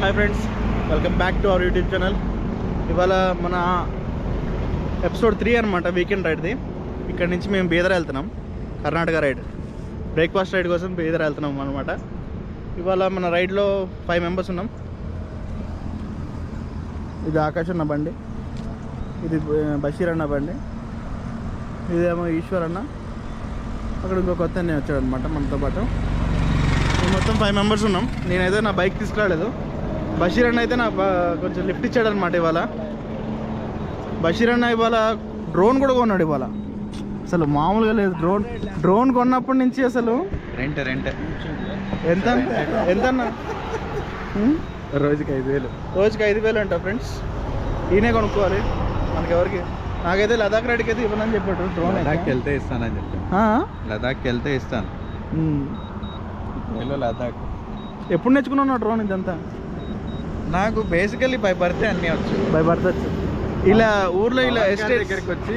Hi friends, welcome back to our YouTube channel. ఇవాళ మన episode 3 అనమాట, వీకెండ్ రైడ్ది. ఇక్కడ నుంచి మేము బీదర్ వెళ్తున్నాం, కర్ణాటక రైడ్. బ్రేక్ఫాస్ట్ రైడ్ కోసం బీదర్ వెళ్తున్నాం అనమాట. ఇవాళ మన రైడ్లో 5 మెంబర్స్ ఉన్నాం. ఇది ఆకాష్ అన్న బండి, ఇది బషీర్ అన్న బండి, ఇదేమో ఈశ్వర్ అన్న, అక్కడ ఇంకో కొత్త అన్నీ వచ్చాడు అనమాట మనతో పాటు. మొత్తం 5 మెంబర్స్ ఉన్నాం. నేనైతే నా బైక్ తీసుకురాలేదు. బషీర్ అన్న అయితే నాకు కొంచెం లిఫ్ట్ ఇచ్చాడు అనమాట. ఇవాళ బషీర్ అన్న ఇవాళ డ్రోన్ కూడా కొన్నాడు. ఇవాళ అసలు మామూలుగా లేదు. డ్రోన్ కొన్నప్పటి నుంచి అసలు రెంట్ ఎంత అన్న? రోజుకి 5,000. రోజుకి 5,000 అంట ఫ్రెండ్స్. ఈయనే కొనుక్కోవాలి మనకెవరికి. నాకైతే లదాఖ్ రైడ్కి అయితే ఇవ్వనని చెప్పాడు. డ్రోన్ లదాఖ్కి వెళ్తే ఇస్తానని చెప్పాను. లదాఖ్కి వెళ్తే ఇస్తాను. లదాఖ్ ఎప్పుడు నేర్చుకున్నావు డ్రోన్? ఇదంతా నాకు బేసికలీ బై బర్త్ అన్నీ వచ్చు. బై బర్త్ వచ్చు. ఇలా ఊర్లో ఇలా ఎస్టేట్ దగ్గరికి వచ్చి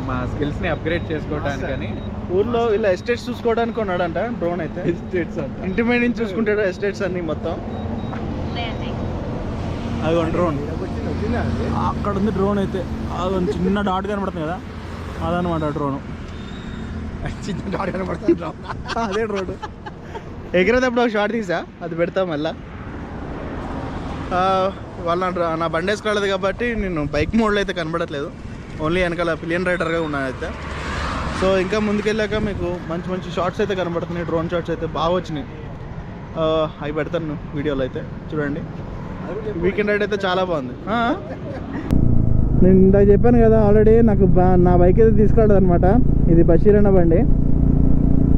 మా స్కిల్స్ని అప్గ్రేడ్ చేసుకోవడానికి ఊర్లో ఇలా ఎస్టేట్స్ చూసుకోవడానికి ఉన్నాడంట డ్రోన్. అయితే ఎస్టేట్స్ ఇంటి మీద నుంచి చూసుకుంటాడు ఎస్టేట్స్ అన్ని మొత్తం. అది డ్రోన్ అక్కడ ఉంది. డ్రోన్ అయితే అది చిన్న డాట్ కనబడుతుంది కదా, అదనమాట డ్రోన్. చిన్న డాట్ కనబడుతుంది, అదే డ్రోన్. ఎగిరేటప్పుడు ఒక షాట్ తీసా, అది పెడతా మళ్ళా. వాళ్ళ నా బండి వేసుకోలేదు కాబట్టి నేను బైక్ మోడ్లో అయితే కనబడట్లేదు, ఓన్లీ వెనకాల పిలియన్ రైడర్గా ఉన్నాను అయితే. సో ఇంకా ముందుకెళ్ళాక మీకు మంచి మంచి షార్ట్స్ అయితే కనబడుతున్నాయి. డ్రోన్ షార్ట్స్ అయితే బాగా వచ్చినాయి. అవి పెడతాను వీడియోలో అయితే చూడండి. వీకెండ్ రైడ్ అయితే చాలా బాగుంది. నేను ఇందాక చెప్పాను కదా ఆల్రెడీ, నాకు నా బైక్ అయితే తీసుకురాలేదు అనమాట. ఇది బషీర్ అన్న బండి.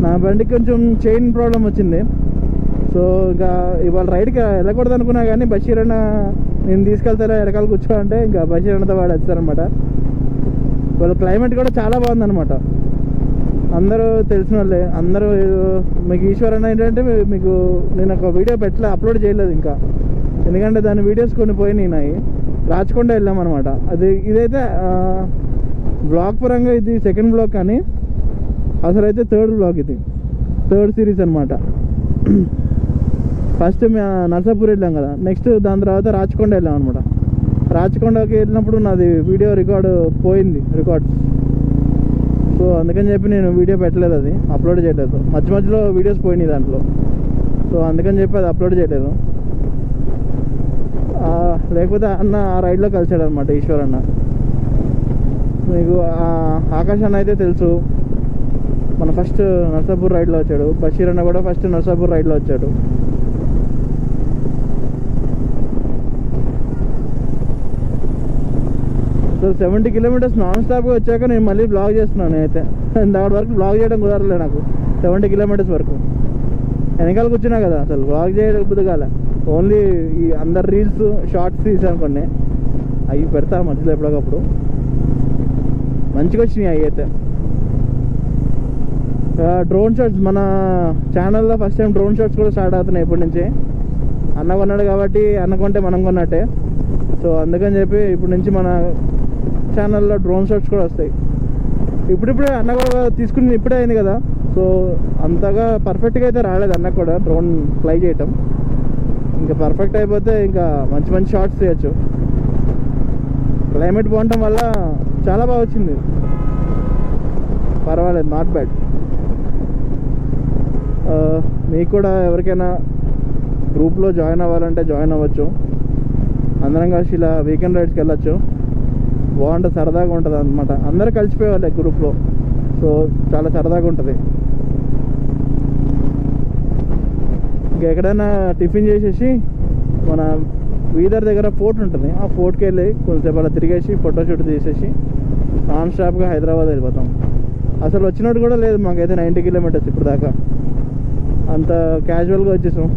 నా బండికి కొంచెం చైన్ ప్రాబ్లం వచ్చింది. సో ఇంకా ఇవాళ రైడ్కి వెళ్ళకూడదు అనుకున్నా కానీ బషీర్ అన్న నేను తీసుకెళ్తారా ఎడకాల కూర్చో అంటే ఇంకా బషీర్ అన్నతో వాడు వచ్చారనమాట. వాళ్ళ క్లైమేట్ కూడా చాలా బాగుందన్నమాట. అందరూ తెలిసిన వాళ్ళే. అందరూ మీకు ఈశ్వర్ అన్న ఏంటంటే మీకు నేను ఒక వీడియో అప్లోడ్ చేయలేదు ఇంకా, ఎందుకంటే దాని వీడియోస్ కొన్ని పోయినాయి నాయి. రాచకొండ వెళ్ళామన్నమాట. ఇదైతే బ్లాగ్ పరంగా ఇది సెకండ్ బ్లాగ్, కానీ అసలు అయితే థర్డ్ బ్లాగ్, ఇది థర్డ్ సిరీస్ అనమాట. ఫస్ట్ నర్సాపూర్ వెళ్ళాం కదా, నెక్స్ట్ దాని తర్వాత రాచకొండ వెళ్ళాం అనమాట. రాచకొండకి వెళ్ళినప్పుడు నాది వీడియో పోయింది రికార్డ్స్. సో అందుకని చెప్పి నేను వీడియో పెట్టలేదు, అది అప్లోడ్ చేయలేదు. మధ్యలో వీడియోస్ పోయినాయి దాంట్లో. సో అందుకని చెప్పి అది అప్లోడ్ చేయలేదు. లేకపోతే అన్న ఆ రైడ్లో కలిసాడు అనమాట, ఈశ్వర్ అన్న. మీకు ఆకాష్ అన్న అయితే తెలుసు, మన ఫస్ట్ నర్సాపూర్ రైడ్లో వచ్చాడు. బషీర్ అన్న కూడా ఫస్ట్ నర్సాపూర్ రైడ్లో వచ్చాడు. సో 70 కిలోమీటర్స్ నాన్ స్టాప్గా వచ్చాక నేను మళ్ళీ బ్లాగ్ చేస్తున్నాను. అయితే దాని వరకు బ్లాగ్ చేయడం కుదరలే నాకు. 70 కిలోమీటర్స్ వరకు వెనకాల కూర్చున్నా కదా, అసలు బ్లాగ్ చేయడం కుదరగాల. ఓన్లీ ఈ అందరు రీల్స్ షార్ట్స్ తీసాను కొన్ని, అవి పెడతా మధ్యలో ఎప్పటికప్పుడు. మంచిగా వచ్చినాయి అవి అయితే. డ్రోన్ షాట్స్ మన ఛానల్లో ఫస్ట్ టైం డ్రోన్ షాట్స్ కూడా స్టార్ట్ అవుతున్నాయి ఇప్పటి నుంచి. అన్న కొన్నాడు కాబట్టి అన్న కొంటే మనం కొన్నట్టే. సో అందుకని చెప్పి ఇప్పటి నుంచి మన ఛానల్లో డ్రోన్ షాట్స్ కూడా వస్తాయి. ఇప్పుడిప్పుడే అన్న కూడా తీసుకుని ఇప్పుడే అయింది కదా. సో అంతగా పర్ఫెక్ట్గా అయితే రాలేదు అన్న కూడా డ్రోన్ ఫ్లై చేయటం. ఇంకా పర్ఫెక్ట్ అయిపోతే ఇంకా మంచి మంచి షాట్స్ చేయొచ్చు. క్లైమేట్ బాగుండటం వల్ల చాలా బాగా వచ్చింది, పర్వాలేదు, నాట్ బ్యాడ్. మీకు కూడా ఎవరికైనా గ్రూప్లో జాయిన్ అవ్వాలంటే జాయిన్ అవ్వచ్చు. అందరం కలిసి ఇలా వీకెండ్ రైడ్స్కి వెళ్ళచ్చు. బాగుంటుంది, సరదాగా ఉంటుంది అనమాట. అందరూ కలిసిపోయేవాళ్ళే గ్రూప్లో. సో చాలా సరదాగా ఉంటుంది. ఇంకా ఎక్కడైనా టిఫిన్ చేసేసి మన బీదర్ దగ్గర ఫోర్ట్ ఉంటుంది, ఆ ఫోర్ట్కి వెళ్ళి కొంచెంసేపు అలా తిరిగేసి ఫోటోషూట్ తీసేసి నాన్ స్టాప్గా హైదరాబాద్ వెళ్ళిపోతాం. అసలు వచ్చినట్టు కూడా లేదు మాకైతే 90 కిలోమీటర్స్ ఇప్పుడు దాకా. అంత క్యాజువల్గా వచ్చేసాం.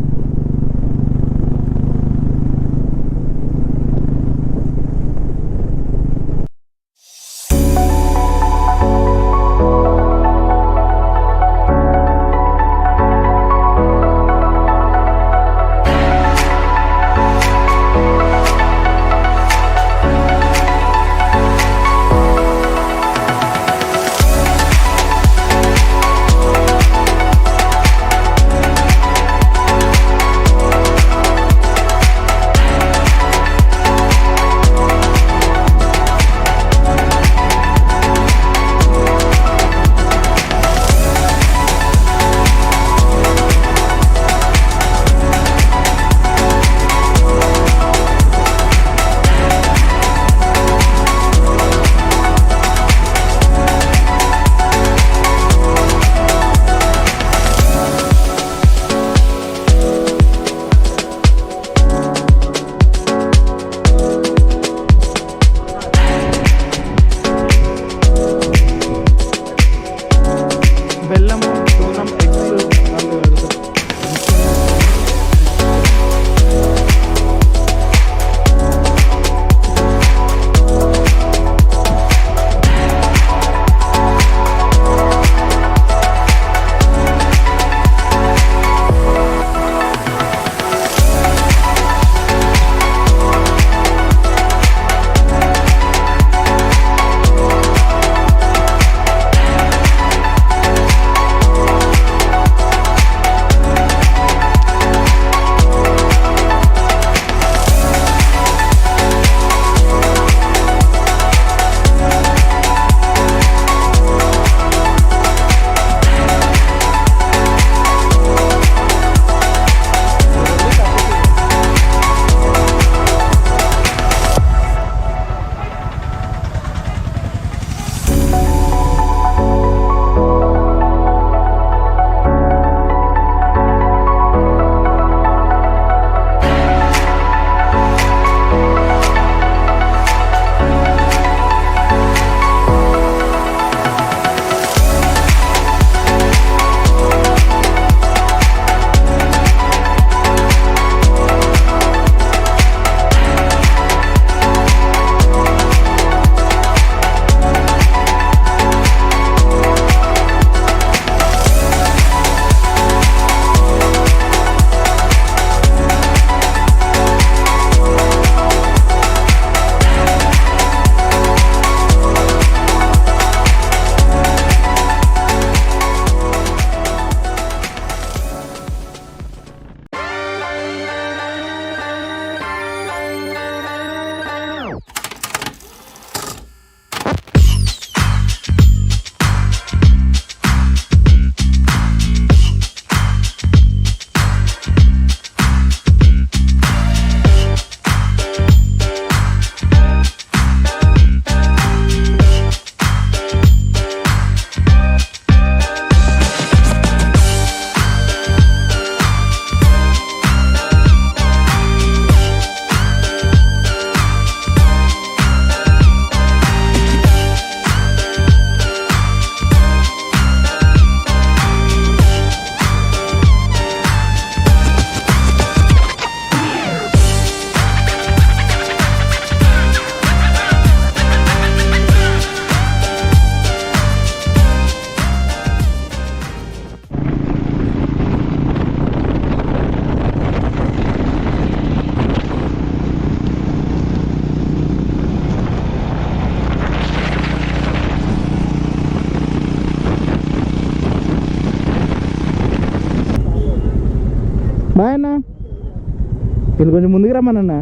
వీళ్ళు కొంచెం ముందుకు రమ్మనన్న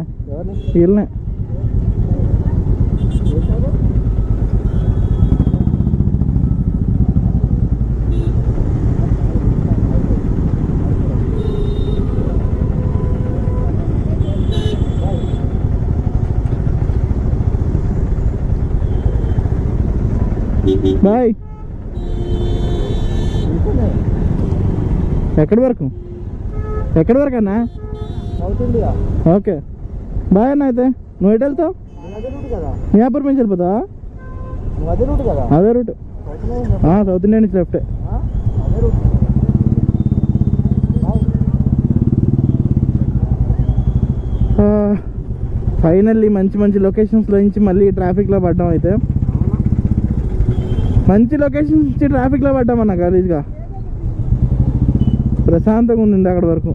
వీళ్ళనే. బాయ్. ఎక్కడి వరకు అన్నా? ఓకే బాయ్ అన్న. అయితే నువ్వు ఎటు వెళ్తావు? మియాపూర్ నుంచి వెళ్ళిపోతావా? అదే రూట్. సౌత్ ఇండియా నుంచి లెఫ్టే. ఫైనల్లీ మంచి మంచి లొకేషన్స్లో నుంచి మళ్ళీ ట్రాఫిక్లో పడ్డాం. అయితే మంచి లొకేషన్స్ నుంచి ట్రాఫిక్లో పడ్డామన్న గలీజ్గా. ప్రశాంతంగా ఉంది అక్కడ వరకు.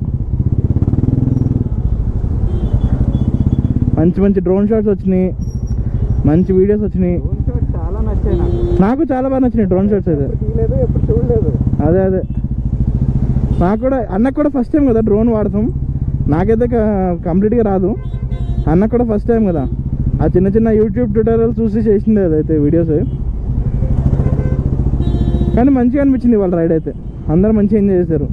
మంచి మంచి డ్రోన్ షాట్స్ వచ్చినాయి, మంచి వీడియోస్ వచ్చినాయి. చాలా నచ్చాయి నాకు చాలా బాగా నచ్చినాయి డ్రోన్ షాట్స్ అయితే. ఎప్పుడు చూడలేదు. అదే నాకు కూడా, అన్నకు కూడా ఫస్ట్ టైం కదా డ్రోన్ వాడతాం. నాకైతే కంప్లీట్గా రాదు, అన్నకు కూడా ఫస్ట్ టైం కదా. ఆ చిన్న చిన్న యూట్యూబ్ ట్యూటోరియల్స్ చూసి చేసింది అదైతే వీడియోస్. కానీ మంచిగా అనిపించింది వాళ్ళ రైడ్ అయితే. అందరూ మంచిగా ఎంజాయ్ చేశారు.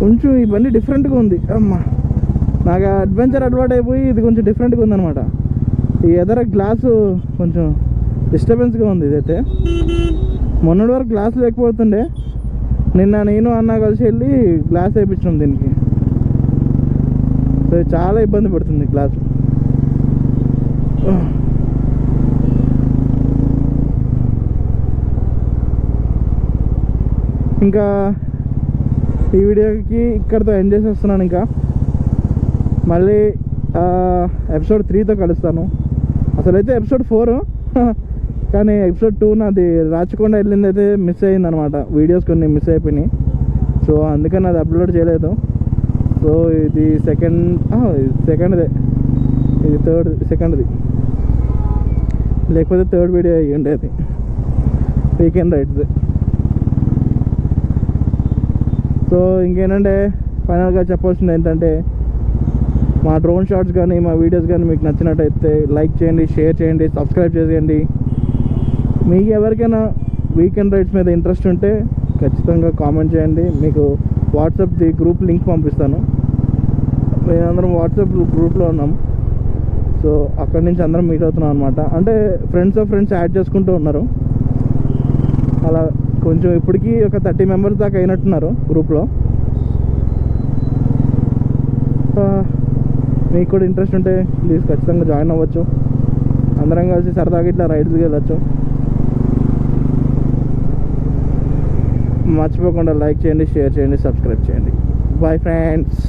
కొంచెం ఈ బండి డిఫరెంట్గా ఉంది. అమ్మా, నాకు అడ్వెంచర్ అలవాటు అయిపోయి ఇది కొంచెం డిఫరెంట్గా ఉందన్నమాట. ఈ ఎదర గ్లాసు కొంచెం డిస్టర్బెన్స్గా ఉంది ఇదైతే. మొన్నటి వరకు గ్లాస్ లేకపోతుండే, నిన్న నేను అన్న కలిసి వెళ్ళి గ్లాస్ వేయించినాం దీనికి. సో చాలా ఇబ్బంది పడుతుంది గ్లాసు. ఇంకా ఈ వీడియోకి ఇక్కడితో ఎండ్ చేసేస్తున్నాను. ఇంకా మళ్ళీ ఎపిసోడ్ 3తో కలుస్తాను. అసలైతే ఎపిసోడ్ 4 కానీ ఎపిసోడ్ 2 నాది రాచకొండ వెళ్ళింది అయితే మిస్ అయిందనమాట. వీడియోస్ కొన్ని మిస్ అయిపోయినాయి. సో అందుకని అది అప్లోడ్ చేయలేదు. సో ఇది సెకండ్దే, ఇది సెకండ్ది, లేకపోతే థర్డ్ వీడియో అయ్యి ఉండేది. Weekend rides. సో ఇంకేంటంటే ఫైనల్గా చెప్పాల్సింది ఏంటంటే, మా డ్రోన్ షాట్స్ కానీ మా వీడియోస్ కానీ మీకు నచ్చినట్టయితే లైక్ చేయండి, షేర్ చేయండి, సబ్స్క్రైబ్ చేయండి. మీకు ఎవరికైనా వీకెండ్ రైడ్స్ మీద ఇంట్రెస్ట్ ఉంటే ఖచ్చితంగా కామెంట్ చేయండి. మీకు వాట్సాప్ది గ్రూప్ లింక్ పంపిస్తాను. మేమందరం వాట్సాప్ గ్రూప్లో ఉన్నాం. సో అక్కడి నుంచి అందరం మీట్ అవుతున్నాం అనమాట. అంటే ఫ్రెండ్స్ యాడ్ చేసుకుంటూ ఉన్నారు. అలా కొంచెం ఇప్పటికీ ఒక 30 మెంబర్స్ దాకా అయినట్టున్నారు గ్రూప్లో. మీకు కూడా ఇంట్రెస్ట్ ఉంటే ప్లీజ్ ఖచ్చితంగా జాయిన్ అవ్వచ్చు. అందరం కలిసి సరదాగా ఇట్లా రైడ్స్కి వెళ్ళచ్చు. మర్చిపోకుండా లైక్ చేయండి, షేర్ చేయండి, సబ్స్క్రైబ్ చేయండి. Bye friends.